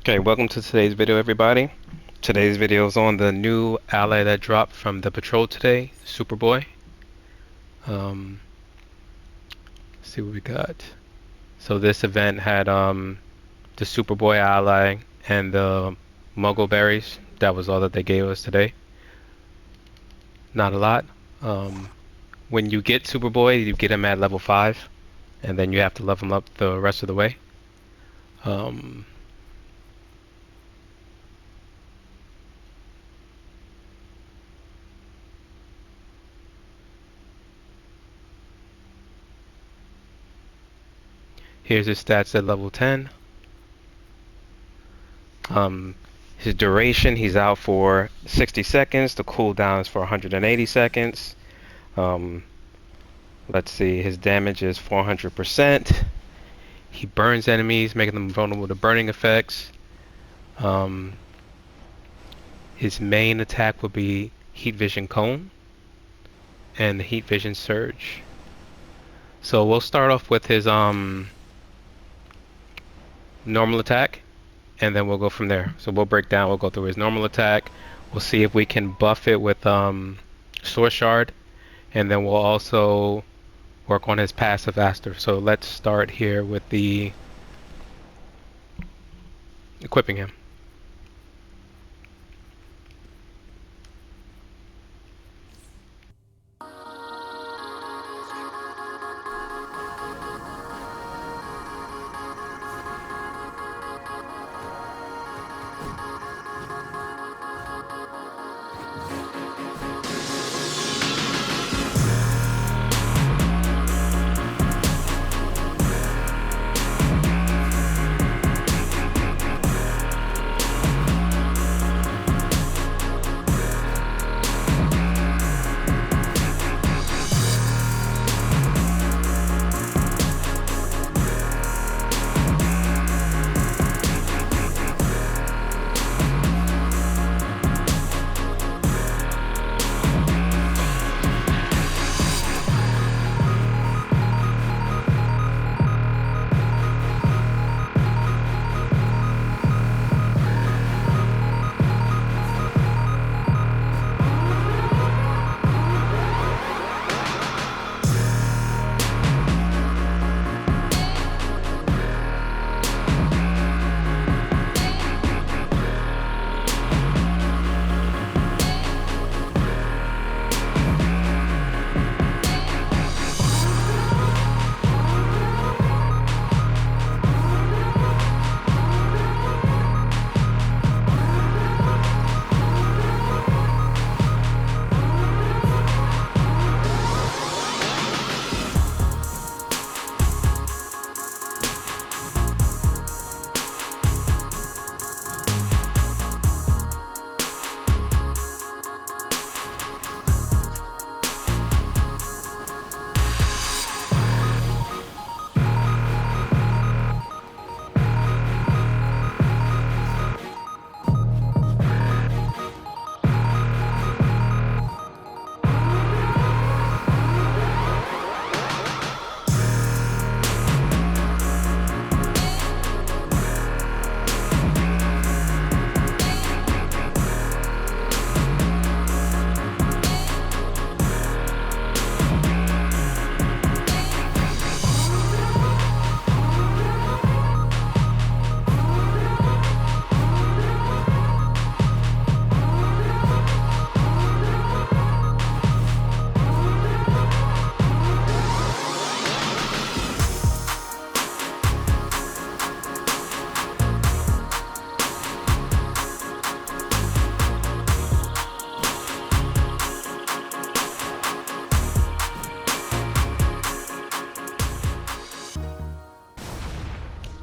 Okay, welcome to today's video, everybody. Today's video is on the new ally that dropped from the patrol today, Superboy. Let's see what we got. So this event had the Superboy ally and the Muggle berries. That was all that they gave us today. Not a lot. When you get Superboy, you get him at level 5, and then you have to level him up the rest of the way. Here's his stats at level 10. His duration, he's out for 60 seconds. The cooldown is for 180 seconds. Let's see, his damage is 400%. He burns enemies, making them vulnerable to burning effects. His main attack would be Heat Vision Cone and Heat Vision Surge. So we'll start off with his normal attack, and then we'll go from there. So we'll go through his normal attack. We'll see if we can buff it with Source Shard, and then we'll also work on his passive after. So let's start here with the equipping him.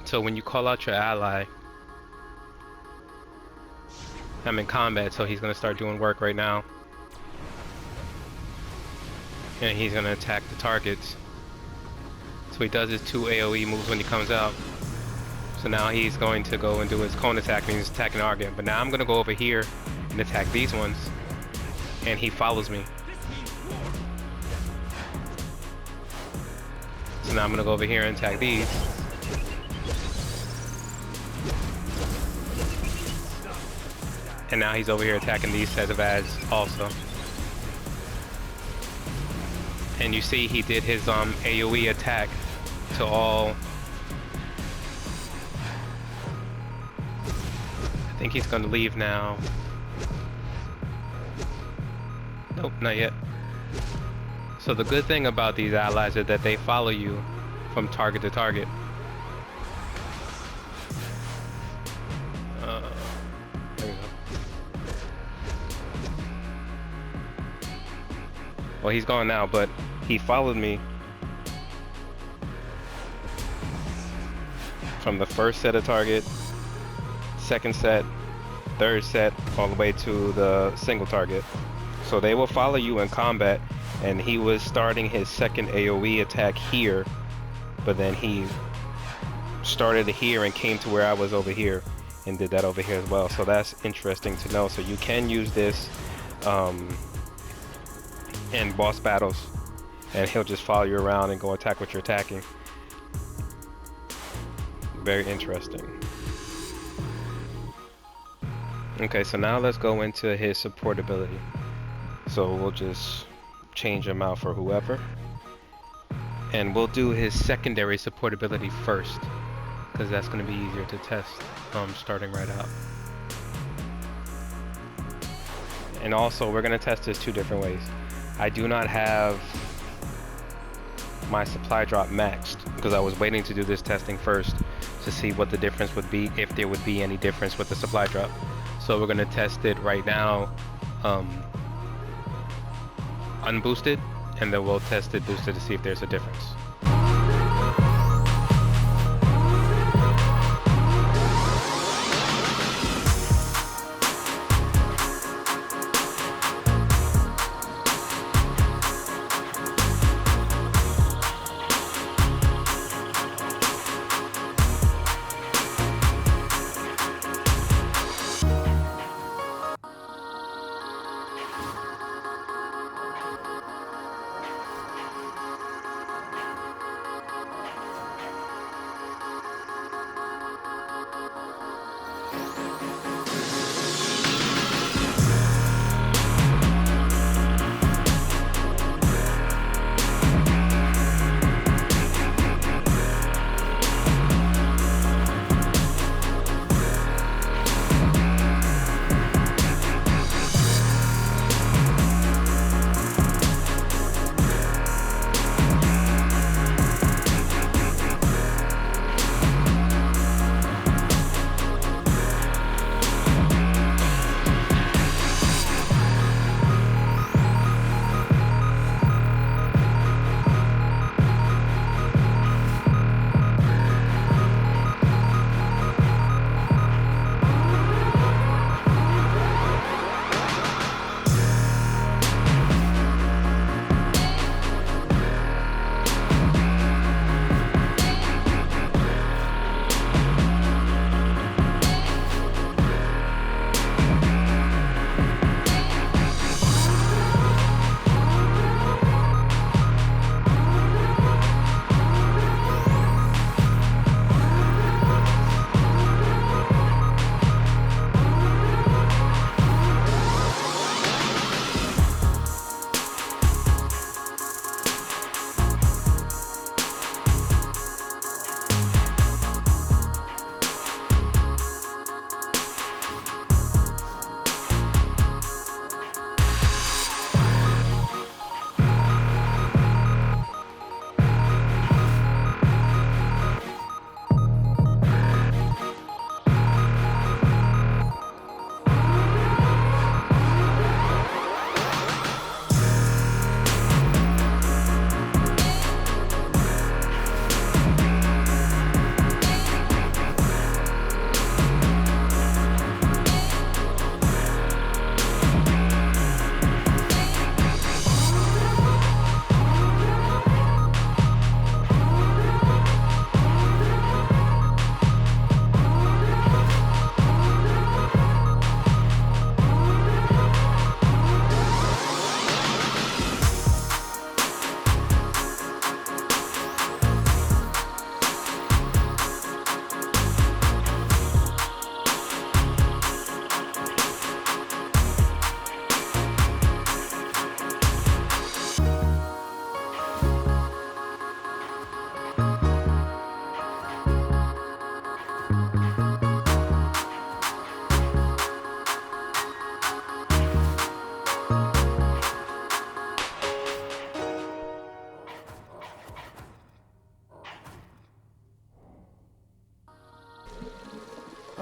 So when you call out your ally, I'm in combat, so he's gonna start doing work right now. And he's gonna attack the targets. So he does his 2 AoE moves when he comes out. So now he's going to go and do his cone attack, and he's attacking the target. But now I'm gonna go over here and attack these ones. And he follows me. So now I'm gonna go over here and attack these. And now he's over here attacking these sets of ads also. And you see he did his AoE attack to all. I think he's gonna leave now. Nope, not yet. So the good thing about these allies is that they follow you from target to target. There we go. Well, he's gone now, but he followed me from the first set of target, second set, third set, all the way to the single target. So they will follow you in combat, and he was starting his second AoE attack here, but then he started here and came to where I was over here and did that over here as well. So that's interesting to know. So you can use this in boss battles, and he'll just follow you around and go attack what you're attacking. Very interesting. Okay, so now let's go into his support ability. So we'll just change him out for whoever, and we'll do his secondary support ability first, because that's going to be easier to test starting right out. And also we're going to test this two different ways. I do not have my supply drop maxed because I was waiting to do this testing first to see what the difference would be, if there would be any difference with the supply drop. So we're going to test it right now unboosted, and then we'll test it boosted to see if there's a difference.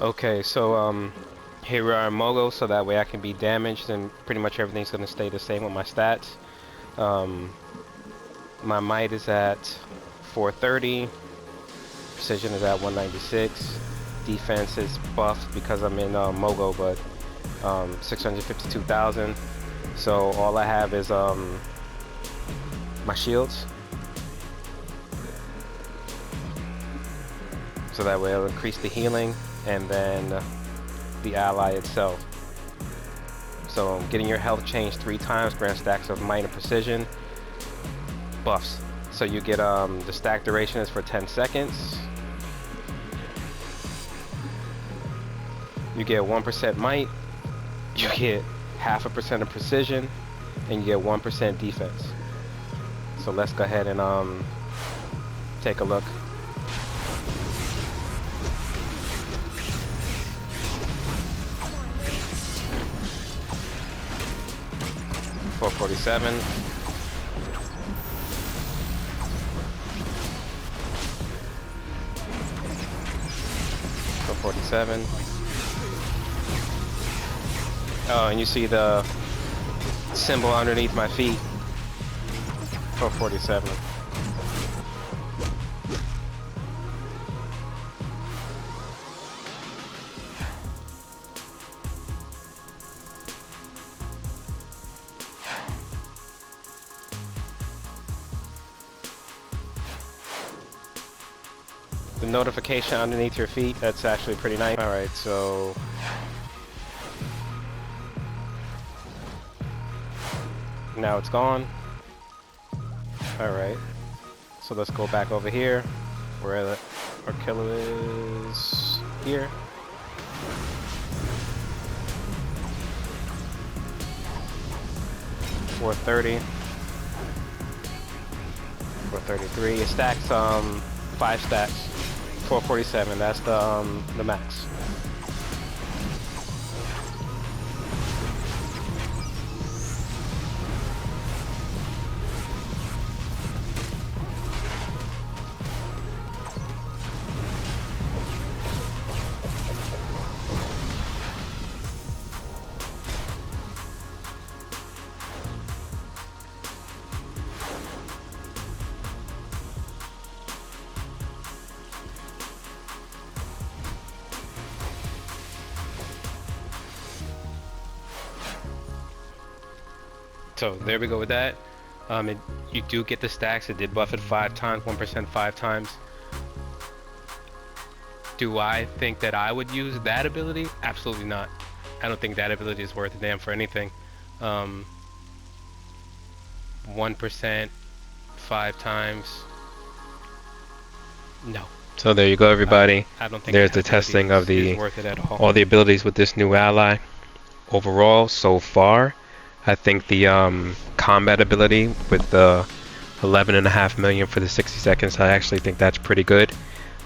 Okay, so here we are in Mogo, so that way I can be damaged and pretty much everything's gonna stay the same with my stats. Um, my might is at 430, precision is at 196, defense is buffed because I'm in Mogo, but 652,000. So all I have is my shields. So that way it'll increase the healing and then the ally itself. So getting your health changed 3 times, grant stacks of might and precision. Buffs. So you get the stack duration is for 10 seconds. You get 1% might. You get 0.5% of precision, and you get 1% defense. So let's go ahead and take a look. $447. $447. Oh, and you see the symbol underneath my feet. $447. The notification underneath your feet, that's actually pretty nice. Alright, so now it's gone. Alright, so let's go back over here where our killer is here. $430. $433. It stacks 5 stacks. $447. That's the max. So there we go with that. You do get the stacks. It did buff it 5 times, 1% 5 times. Do I think that I would use that ability? Absolutely not. I don't think that ability is worth a damn for anything. 1% 5 times. No. So there you go, everybody. I don't think there's the testing of all the abilities with this new ally. Overall, so far, I think the combat ability with the 11.5 million for the 60 seconds, I actually think that's pretty good.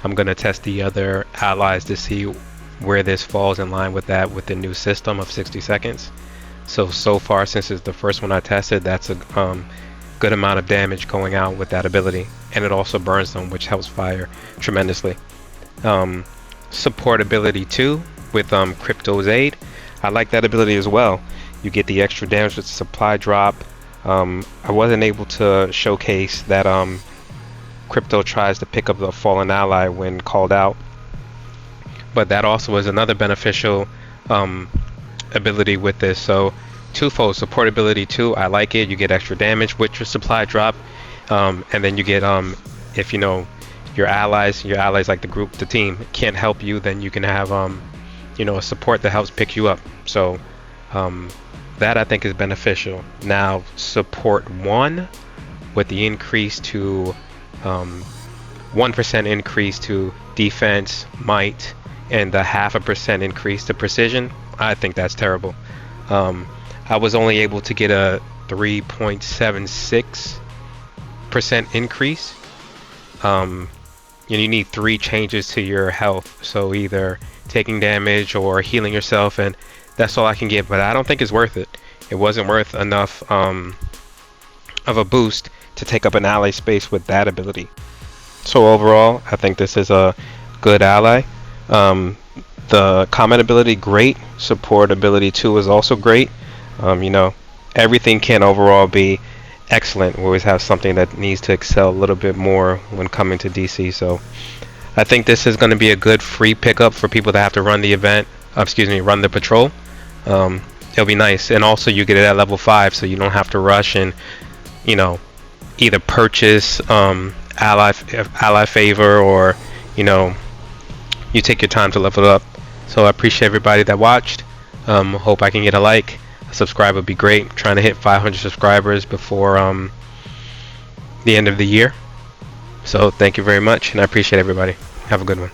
I'm going to test the other allies to see where this falls in line with that with the new system of 60 seconds. So far, since it's the first one I tested, that's a good amount of damage going out with that ability. And it also burns them, which helps fire tremendously. Support ability 2 with Crypto's Aid. I like that ability as well. You get the extra damage with supply drop. I wasn't able to showcase that Crypto tries to pick up the fallen ally when called out, but that also is another beneficial ability with this. So twofold support ability 2, I like it. You get extra damage with your supply drop, and then you get if you know your allies like the group, the team can't help you, then you can have a support that helps pick you up. So that I think is beneficial. Now support 1 with the increase to 1% increase to defense, might, and the 0.5% increase to precision, I think that's terrible. I was only able to get a 3.76% increase. You need 3 changes to your health, so either taking damage or healing yourself, and that's all I can get, but I don't think it's worth it. It wasn't worth enough of a boost to take up an ally space with that ability. So overall, I think this is a good ally. The comment ability, great. Support ability 2 is also great. You know, everything can overall be excellent. We always have something that needs to excel a little bit more when coming to DC. So I think this is going to be a good free pickup for people that have to run the event. Excuse me, run the patrol. It'll be nice, and also you get it at level 5, so you don't have to rush and, you know, either purchase ally favor, or, you know, you take your time to level it up. So I appreciate everybody that watched. Hope I can get a like. A subscribe would be great. I'm trying to hit 500 subscribers before the end of the year. So thank you very much, and I appreciate everybody. Have a good one.